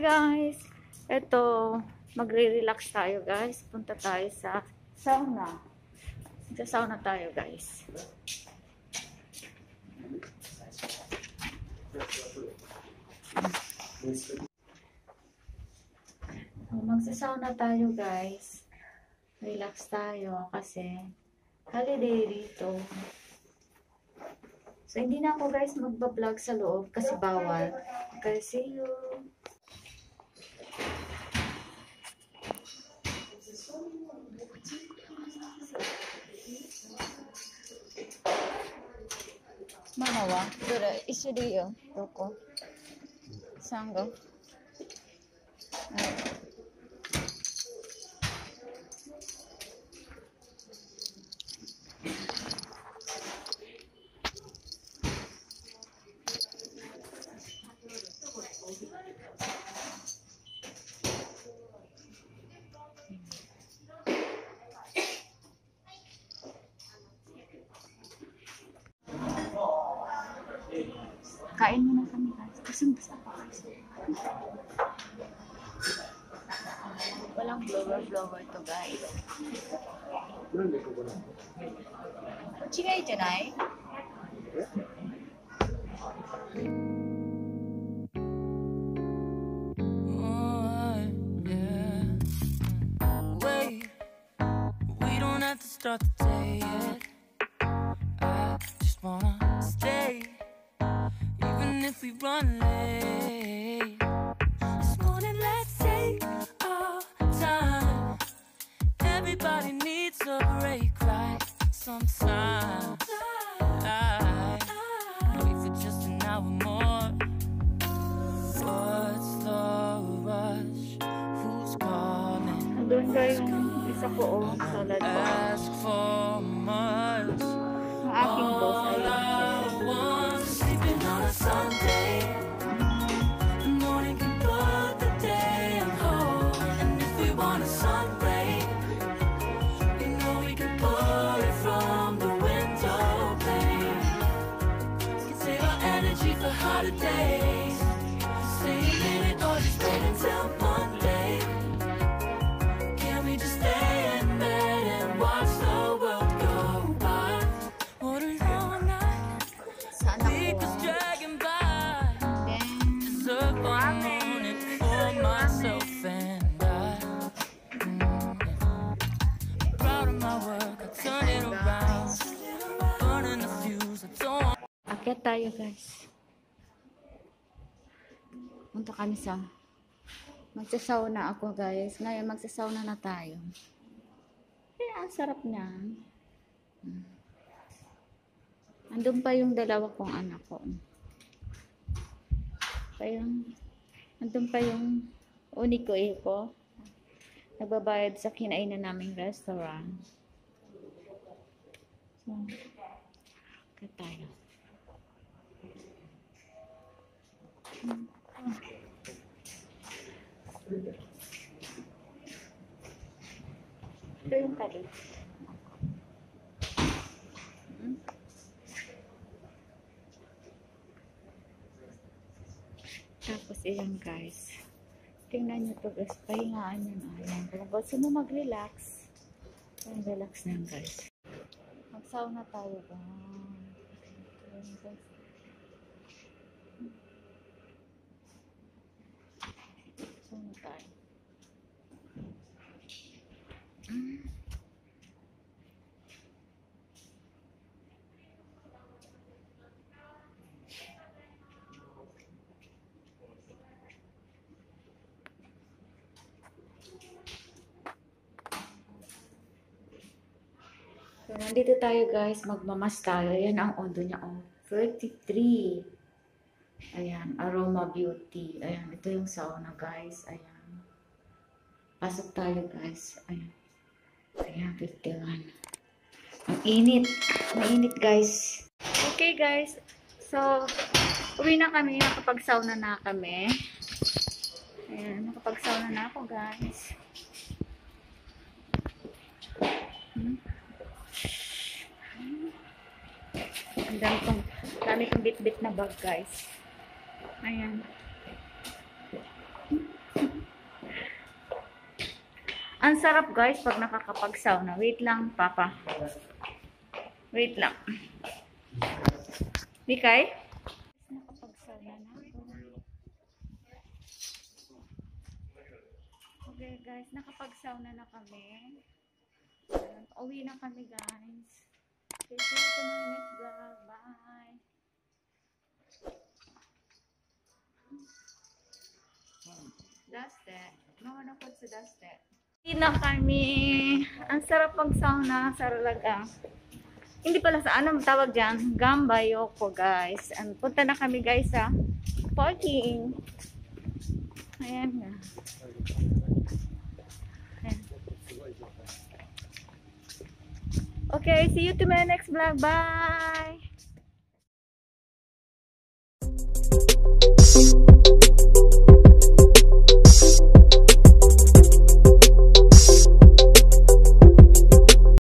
guys! Ito, magre-relax tayo guys. Punta tayo sa sauna. Sa sauna tayo guys. Magsasauna tayo guys. Relax tayo kasi holiday dito. So, hindi na ako guys magbablog sa loob kasi bawal. Okay, see you! Manawa, dora, isu diyo. Doko. Sango. Kain muna kami guys. Kasing-basa pa guys. Walang blower to guys. Chigay janai? Wait, we don't have to start the day yet. I just wanna stay. Even if we run late, this morning let's take our time. Everybody needs a break, right? Sometimes I wait for just an hour more. What's the rush? Who's calling? Doon kayo yung isa ko salad box. Ask for much. Ang aking boss ay Sunday, the morning can put the day on hold. And if we want a sun ray, you know we can pour it from the window pane. Can save our energy for harder days. Save it or just wait until Monday. Can we just stay in bed and watch the world go by? What a long night. Week is dragging by. Akyat tayo guys. Punta kami sa magsasauna ako guys. Ngayon magsasauna na tayo. Kaya ang sarap niya. Andun pa yung dalawa kong anak ko. Kaya andun pa yung uni ko. Nagbabayad sa kinainan naming restaurant. So, akyat tayo. Ito yung kalit. Tapos iyan guys. Tingnan nyo to guys. Pahingaan nyo na. Ayan. Kung gusto mo mag-relax. Relax na guys. Mag-sauna tayo ba? Ayan guys. Sauna tayo. So, nandito tayo guys, magmamas tayo. Ayan ang ondo niya, 33. Ayan, Aroma Beauty. Ayan, ito yung sauna guys. Ayan. Pasok tayo guys. Ayan. Ayan, 51. Ang init. Mainit guys. Okay guys. So, uwi na kami. Nakapag-sauna na kami. Ayan, nakapag-sauna na ako guys. Ang dami kong bit-bit na bag guys. Ayan. Ang sarap guys pag nakakapag-sauna. Wait lang, Papa. Wait lang. Di kay? Nakapag-sauna na ako. Okay guys, nakapag-sauna na kami. Uwi na kami guys. Okay, see you to my next vlog. Bye! Dusted. Naman ako sa dusted. Uwi na kami. Ang sarap mag-sauna sa Ralaga. Hindi pala sa ano tawag dyan. Gambayoko guys. Punta na kami guys sa parking. Ayan nga. Ayan. Okay, see you to my next vlog. Bye!